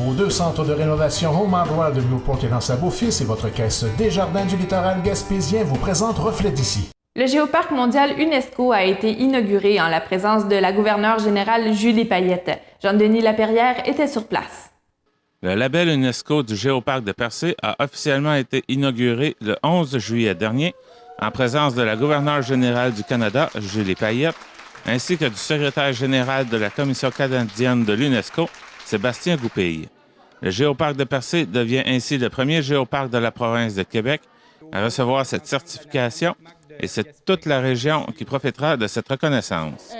Vos 2 centres de rénovation Home Hardware de Newport et L'Anse-à-Beaufils et votre caisse Desjardins du littoral gaspésien vous présentent Reflet d'ici. Le Géoparc mondial UNESCO a été inauguré en la présence de la gouverneure générale Julie Payette. Jean-Denis Laperrière était sur place. Le label UNESCO du Géoparc de Percé a officiellement été inauguré le 11 juillet dernier en présence de la gouverneure générale du Canada, Julie Payette, ainsi que du secrétaire général de la Commission canadienne de l'UNESCO, Sébastien Goupil. Le Géoparc de Percé devient ainsi le premier géoparc de la province de Québec à recevoir cette certification et c'est toute la région qui profitera de cette reconnaissance.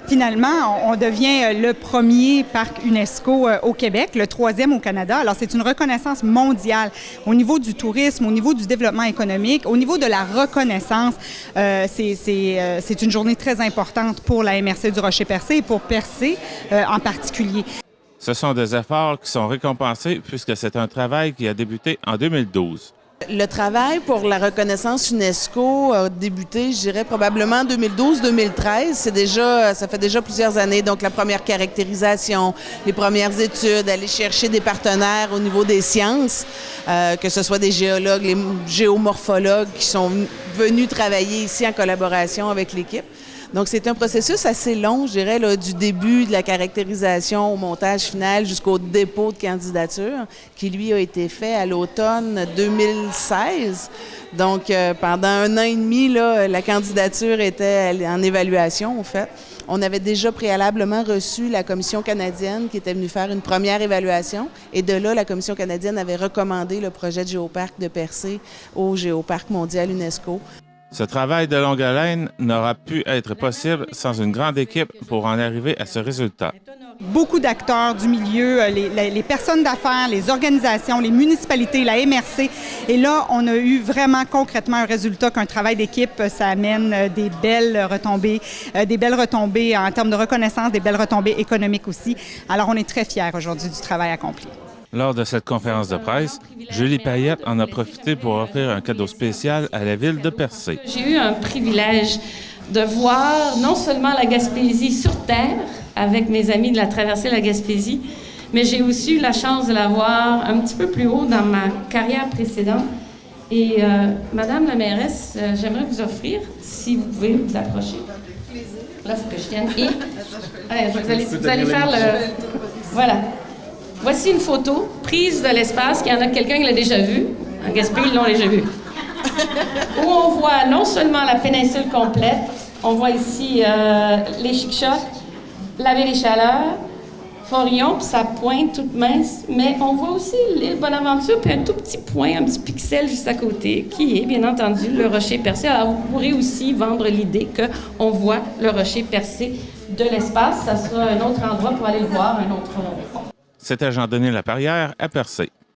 Finalement, on devient le premier parc UNESCO au Québec, le 3e au Canada. Alors, c'est une reconnaissance mondiale au niveau du tourisme, au niveau du développement économique, au niveau de la reconnaissance. C'est une journée très importante pour la MRC du Rocher-Percé et pour Percé en particulier. Ce sont des efforts qui sont récompensés puisque c'est un travail qui a débuté en 2012. Le travail pour la reconnaissance UNESCO a débuté, je dirais, probablement en 2012-2013. Ça fait déjà plusieurs années. Donc, la première caractérisation, les premières études, aller chercher des partenaires au niveau des sciences, que ce soit des géologues, les géomorphologues qui sont venus travailler ici en collaboration avec l'équipe. Donc, c'est un processus assez long, je dirais, là, du début de la caractérisation au montage final jusqu'au dépôt de candidature, qui, lui, a été fait à l'automne 2016. Donc, pendant 1 an et demi, là, la candidature était en évaluation, en fait. On avait déjà préalablement reçu la Commission canadienne qui était venue faire une première évaluation. Et de là, la Commission canadienne avait recommandé le projet de Géoparc de Percé au Géoparc mondial UNESCO. Ce travail de longue haleine n'aura pu être possible sans une grande équipe pour en arriver à ce résultat. Beaucoup d'acteurs du milieu, les personnes d'affaires, les organisations, les municipalités, la MRC. Et là, on a eu vraiment concrètement un résultat qu'un travail d'équipe, ça amène des belles retombées en termes de reconnaissance, des belles retombées économiques aussi. Alors, on est très fiers aujourd'hui du travail accompli. Lors de cette conférence de presse, Julie Payette en a profité pour offrir un cadeau spécial à la ville de Percé. J'ai eu un privilège de voir non seulement la Gaspésie sur terre, avec mes amis de la traversée de la Gaspésie, mais j'ai aussi eu la chance de la voir un petit peu plus haut dans ma carrière précédente. Et Madame la mairesse, j'aimerais vous offrir, si vous pouvez vous approcher. Là, il faut que je tienne. Et vous allez faire le... Voilà. Voici une photo prise de l'espace, qu'il y en a quelqu'un qui l'a déjà vu. En Gaspé, ils l'ont déjà vu. Où on voit non seulement la péninsule complète, on voit ici les Chic-Chocs, la baie des Chaleurs, Forillon, puis sa pointe toute mince, mais on voit aussi l'île Bonaventure, puis un tout petit point, un petit pixel juste à côté, qui est bien entendu le rocher percé. Alors vous pourrez aussi vendre l'idée qu'on voit le rocher percé de l'espace. Ça sera un autre endroit pour aller le voir, un autre... C'était Jean-Denis Laperrière à Percé.